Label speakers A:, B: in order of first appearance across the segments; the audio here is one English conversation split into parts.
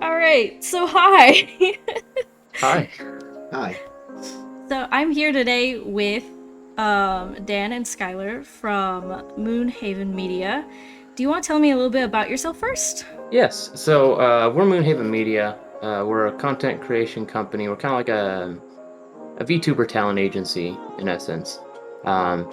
A: All right, so hi.
B: Hi.
C: Hi.
A: So I'm here today with Dan and Skylar from Moonhaven Media. Do you want to tell me a little bit about yourself first?
B: Yes. We're Moonhaven Media. We're a content creation company. We're kind of like a VTuber talent agency in essence. Um,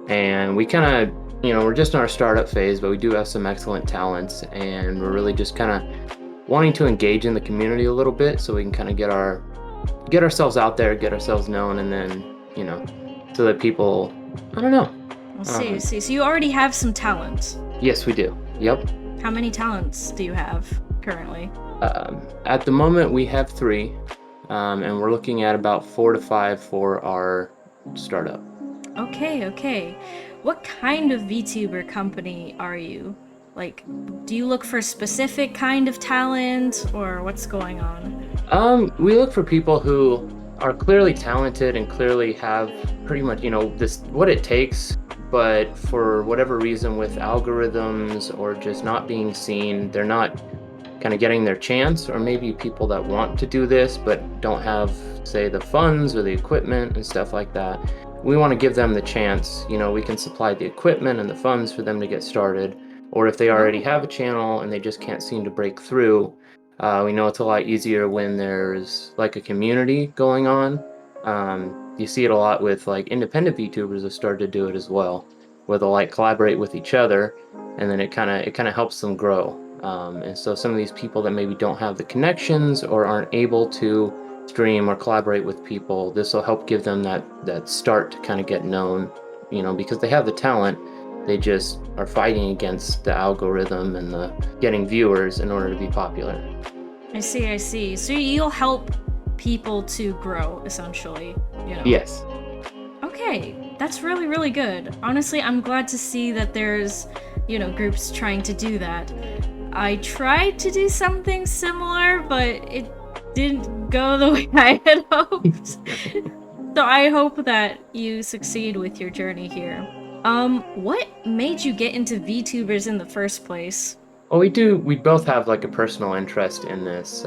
B: and we kind of, we're just in our startup phase, but we do have some excellent talents, and we're really just kind of wanting to engage in the community a little bit, so we can kind of get ourselves out there, get ourselves known, and then, so that people, I don't know.
A: I see, I
B: Um,
A: see. So you already have some talent.
B: yes, we do. Yep.
A: How many talents do you have currently?
B: At the moment, we have three, and we're looking at about 4 to 5 for our startup.
A: Okay, okay. What kind of VTuber company are you? Like, do you look for a specific kind of talent, or what's going on?
B: We look for people who are clearly talented and clearly have pretty much, this what it takes, but for whatever reason, with algorithms or just not being seen, they're not kind of getting their chance, or maybe people that want to do this but don't have, say, the funds or the equipment and stuff like that. We want to give them the chance. We can supply the equipment and the funds for them to get started, or if they already
A: Oh,
B: have a channel and they just can't seem to break through, we know it's a lot easier when there's like a community going on. You see it a lot with like independent VTubers have started to do it as well, where they'll like collaborate with each other, and then it kind of helps them grow. And so some of these people that maybe don't have the connections or aren't able to stream or collaborate with people, this will help give them that start to kind of get known, because they have the talent. They just are fighting against the algorithm and the getting viewers in order to be popular.
A: I see, I see. So you'll help people to grow, essentially, you know?
B: Yes.
A: Okay, that's really, really good. Honestly, I'm glad to see that there's, groups trying to do that. I tried to do something similar, but it didn't go the way I had hoped. So I hope that you succeed with your journey here. What made you get into VTubers in the first place?
B: Well, we do. We both have like a personal interest in this,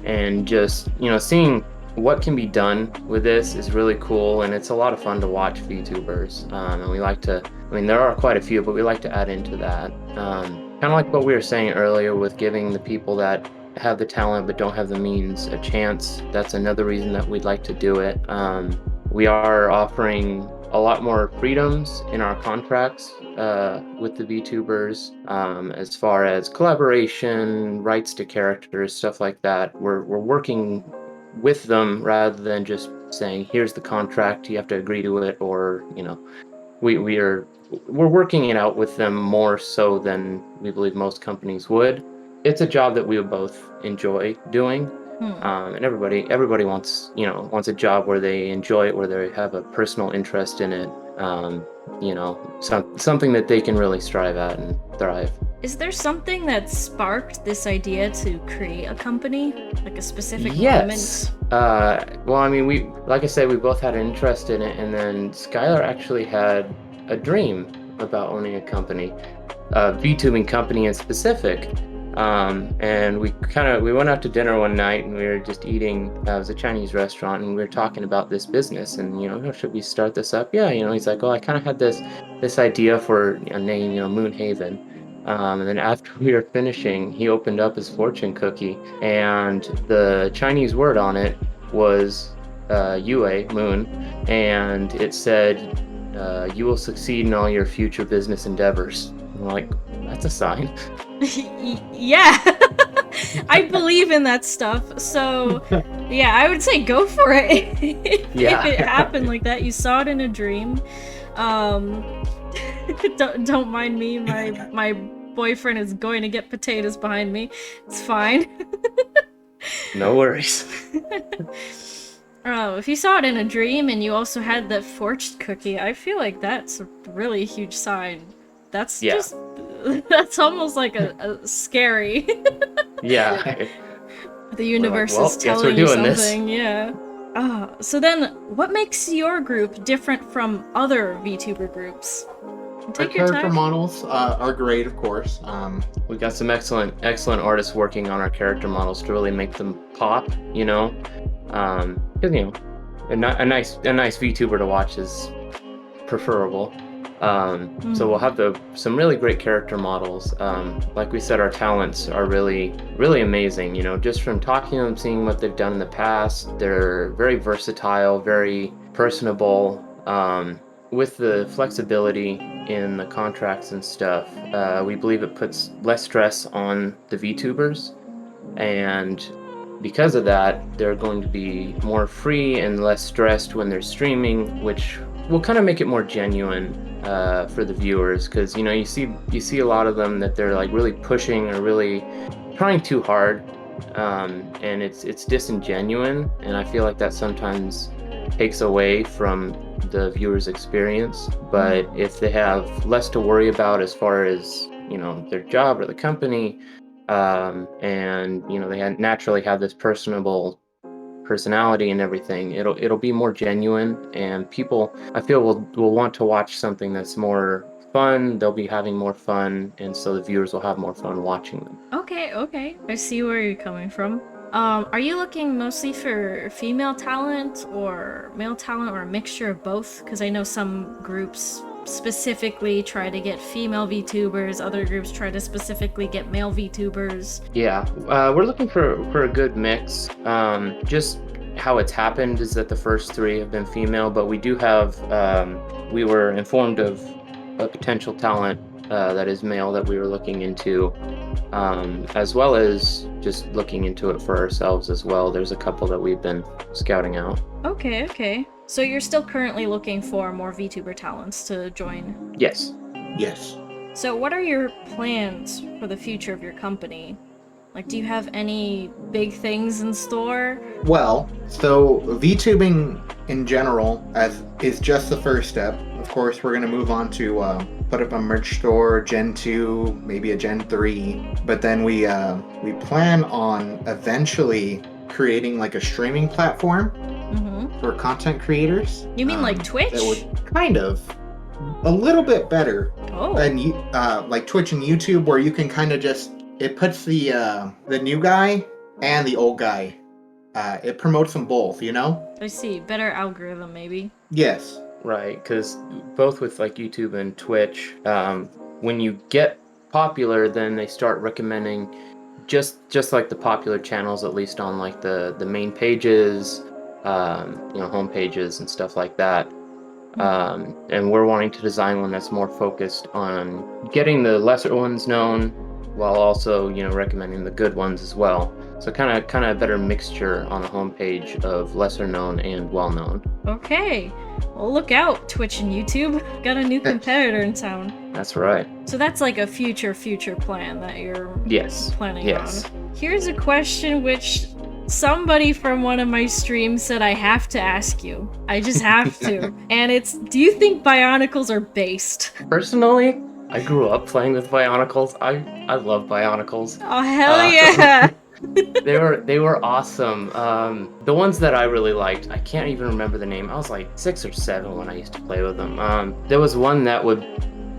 B: and just seeing what can be done with this is really cool, and it's a lot of fun to watch VTubers. And we like to. I mean, there are quite a few, but we like to add into that. Kind of like what we were saying earlier with giving the people that have the talent but don't have the means a chance. That's another reason that we'd like to do it. We are offering a lot more freedoms in our contracts with the VTubers, as far as collaboration, rights to characters, stuff like that. We're working with them rather than just saying, "Here's the contract, you have to agree to it," or we're working it out with them more so than we believe most companies would. It's a job that we would both enjoy doing,
A: Hmm.
B: and everybody wants a job where they enjoy it, where they have a personal interest in it. Something that they can really strive at and thrive.
A: Is there something that sparked this idea to create a company? Like a specific
B: Yes.
A: moment?
B: Well, I mean, like I said, we both had an interest in it, and then Skylar actually had a dream about owning a company, a VTubing company in specific. And we went out to dinner one night, and we were just eating. It was a Chinese restaurant, and we were talking about this business, and "Oh, should we start this up?" Yeah, he's like, "Oh, I kind of had this idea for a name, Moonhaven." And then after we were finishing, he opened up his fortune cookie, and the Chinese word on it was Yue, moon, and it said, "You will succeed in all your future business endeavors." I'm like, that's a sign.
A: Yeah. I believe in that stuff. So, yeah, I would say go for it. If
B: Yeah.
A: it happened like that, you saw it in a dream. Um, don't mind me. My boyfriend is going to get potatoes behind me. It's fine.
B: No worries.
A: Oh, if you saw it in a dream and you also had that forged cookie, I feel like that's a really huge sign. That's
B: Yeah.
A: just that's almost like a scary.
B: Yeah.
A: The
B: We're like,
A: universe
B: well,
A: is
B: guess we're
A: telling you
B: doing this.
A: something, yeah. So then what makes your group different from other VTuber groups?
C: Our
A: Take your
C: character
A: time.
C: models are great, of course.
B: We got some excellent artists working on our character models to really make them pop, you know. 'Cause, you know, a nice VTuber to watch is preferable. So we'll have some really great character models. Like we said, our talents are really amazing. You know, just from talking to them, seeing what they've done in the past, they're very versatile, very personable. With the flexibility in the contracts and stuff, we believe it puts less stress on the VTubers, and because of that, they're going to be more free and less stressed when they're streaming, which will kind of make it more genuine for the viewers. Because you know, you see a lot of them that they're like really pushing or really trying too hard, and it's disingenuine, and I feel like that sometimes takes away from the viewer's experience. But if they have less to worry about as far as, you know, their job or the company, and you know, they naturally have this personable personality and everything, it'll be more genuine, and people, I feel, will want to watch something that's more fun. They'll be having more fun, and so the viewers will have more fun watching them.
A: Okay. I see where you're coming from. Are you looking mostly for female talent or male talent or a mixture of both? Because I know some groups specifically try to get female VTubers, other groups try to specifically get male VTubers.
B: Yeah, we're looking for a good mix. Just how it's happened is that the first three have been female, but we do have, we were informed of a potential talent that is male that we were looking into, as well as just looking into it for ourselves as well. There's a couple that we've been scouting out.
A: Okay. So you're still currently looking for more VTuber talents to join?
B: Yes.
C: Yes.
A: So what are your plans for the future of your company? Like, do you have any big things in store?
C: Well, so VTubing in general is just the first step. Of course, we're going to move on to put up a merch store, Gen 2, maybe a Gen 3. But then we plan on eventually creating like a streaming platform for content creators.
A: You mean like Twitch?
C: That would kind of a little bit better than like Twitch and YouTube, where you can kind of just, it puts the new guy and the old guy. It promotes them both, you know?
A: I see. Better algorithm, maybe.
C: Yes.
B: Right, because both with like YouTube and Twitch, when you get popular, then they start recommending just like the popular channels, at least on like the main pages, you know, home pages and stuff like that. And we're wanting to design one that's more focused on getting the lesser ones known, while also, you know, recommending the good ones as well. So kind of a better mixture on a homepage of lesser known and well known.
A: Okay. Well, look out, Twitch and YouTube. Got a new competitor in town.
B: That's right.
A: So that's like a future plan that you're planning on. Here's a question which somebody from one of my streams said I have to ask you. I just have to. And it's, do you think Bionicles are based?
B: Personally, I grew up playing with Bionicles. I love Bionicles.
A: Oh, hell yeah!
B: They were awesome. The ones that I really liked, I can't even remember the name. I was like 6 or 7 when I used to play with them. There was one that would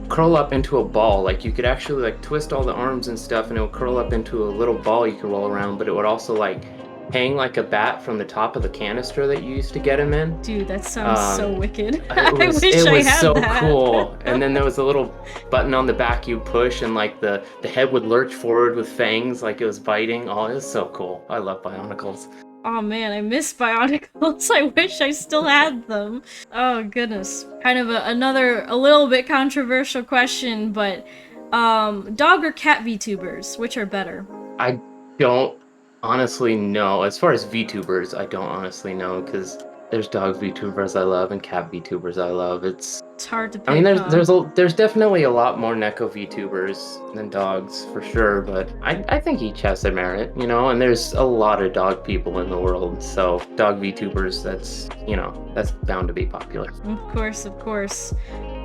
B: curl up into a ball. Like, you could actually like twist all the arms and stuff, and it would curl up into a little ball you could roll around, but it would also like hang like a bat from the top of the canister that you used to get him in.
A: Dude, that sounds so wicked.
B: I wish
A: I had that.
B: So cool. And then there was a little button on the back you push, and like the head would lurch forward with fangs like it was biting. Oh, it was so cool. I love Bionicles.
A: Oh man, I miss Bionicles. I wish I still had them. Oh goodness. Kind of a little bit controversial question, but dog or cat VTubers, which are better?
B: I don't honestly know. As far as VTubers, I don't honestly know, because there's dog VTubers I love and cat VTubers I love. It's
A: hard to pick.
B: I mean, there's definitely a lot more Neko VTubers than dogs for sure, but I think each has their merit, you know. And there's a lot of dog people in the world, so dog VTubers, that's, you know, that's bound to be popular.
A: Of course.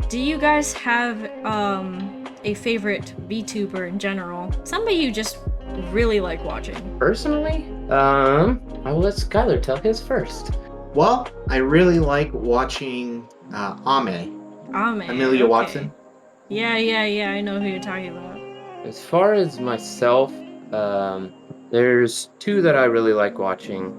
A: Do you guys have a favorite VTuber in general? Somebody you just really like watching?
B: Personally, I will let Skylar tell his first.
C: Well, I really like watching Amelia Watson.
A: Yeah, I know who you're talking about.
B: As far as myself, there's two that I really like watching.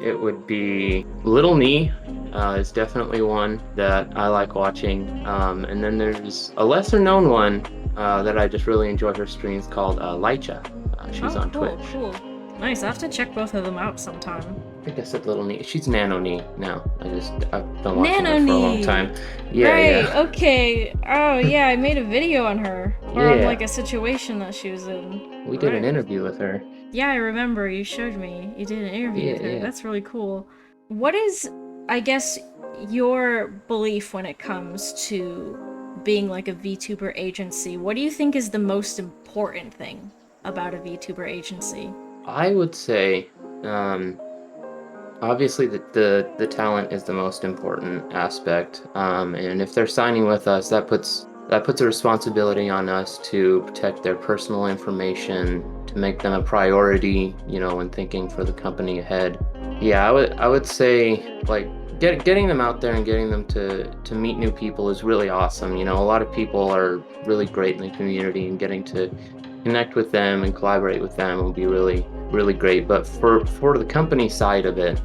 B: It would be Little Knee, is definitely one that I like watching. And then there's a lesser known one that I just really enjoy her streams called Lycha. She's on
A: cool,
B: Twitch.
A: cool. Nice, I have to check both of them out sometime.
B: I think I said Little Knee. She's Nano Knee now. I've been watching
A: Nano
B: her for a long
A: Knee.
B: time. Yeah,
A: right,
B: yeah.
A: okay. Oh, yeah, I made a video on her. Or on,
B: Yeah.
A: like, a situation that she was in.
B: We did an
A: Right.
B: interview with her.
A: Yeah, I remember. You showed me. You did an interview with her.
B: Yeah.
A: That's really cool. What is, I guess, your belief when it comes to being like a VTuber agency? What do you think is the most important thing about a VTuber agency?
B: I would say, obviously the talent is the most important aspect, and if they're signing with us, that puts a responsibility on us to protect their personal information, to make them a priority, you know, when thinking for the company ahead. Yeah, I would say like getting them out there and getting them to meet new people is really awesome. You know, a lot of people are really great in the community, and getting to connect with them and collaborate with them will be really great. But for the company side of it,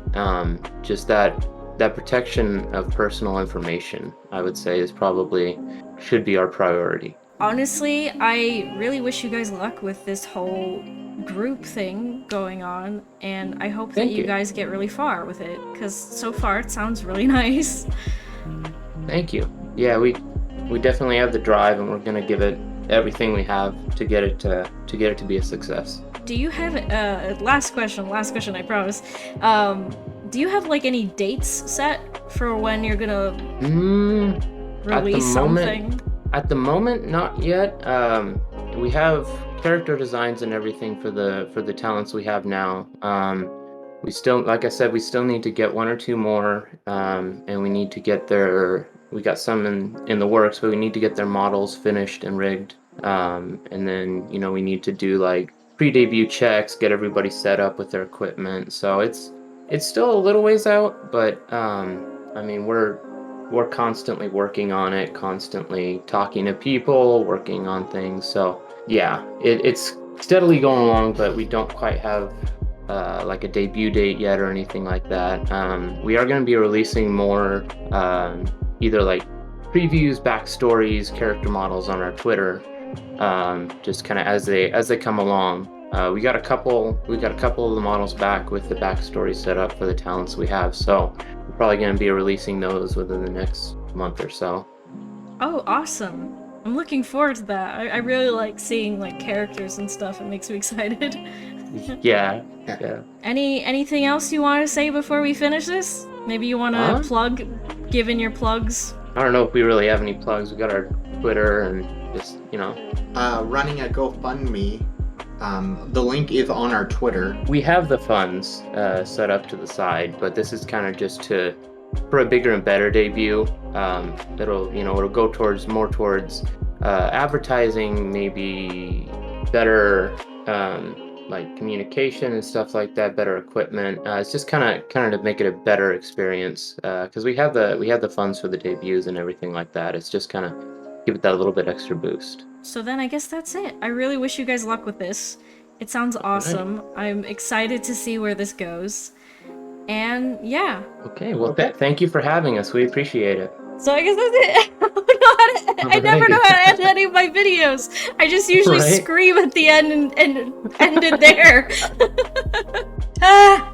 B: just that protection of personal information, I would say, is probably should be our priority.
A: Honestly, I really wish you guys luck with this whole group thing going on, and I hope that
B: Thank
A: you
B: you.
A: guys get really far with it, because so far it sounds really nice.
B: Thank you. Yeah, we definitely have the drive, and we're gonna give it everything we have to get it to be a success.
A: Do you have last question, I promise. Do you have like any dates set for when you're gonna release something?
B: At the moment, not yet. We have character designs and everything for the talents we have now. We still, like I said, we still need to get one or two more, and we need to get we got some in the works, but we need to get their models finished and rigged. And then, you know, we need to do like pre-debut checks, get everybody set up with their equipment. So it's still a little ways out, but I mean, we're constantly working on it, constantly talking to people, working on things. So yeah, it's steadily going along, but we don't quite have like a debut date yet or anything like that. We are going to be releasing more either like previews, backstories, character models on our Twitter, just kind of as they come along. We got a couple of the models back with the backstory set up for the talents we have, so we're probably going to be releasing those within the next month or so.
A: Oh, awesome. I'm looking forward to that. I really like seeing like characters and stuff. It makes me excited.
B: Yeah.
A: Anything else you want to say before we finish this? Maybe you want to give in your plugs?
B: I don't know if we really have any plugs. We got our Twitter and just, you know.
C: Running a GoFundMe. The link is on our Twitter.
B: We have the funds set up to the side, but this is kind of just for a bigger and better debut. It'll go more towards advertising, maybe better like communication and stuff like that, better equipment. It's just kind of to make it a better experience, because we have the funds for the debuts and everything like that. It's just kind of give it that little bit extra boost.
A: So then I guess that's it. I really wish you guys luck with this. It sounds awesome. Right. I'm excited to see where this goes. And yeah.
B: Okay, well, thank you for having us. We appreciate it.
A: So I guess that's it. I never know how to end any of my videos. I just usually scream at the end and end it there.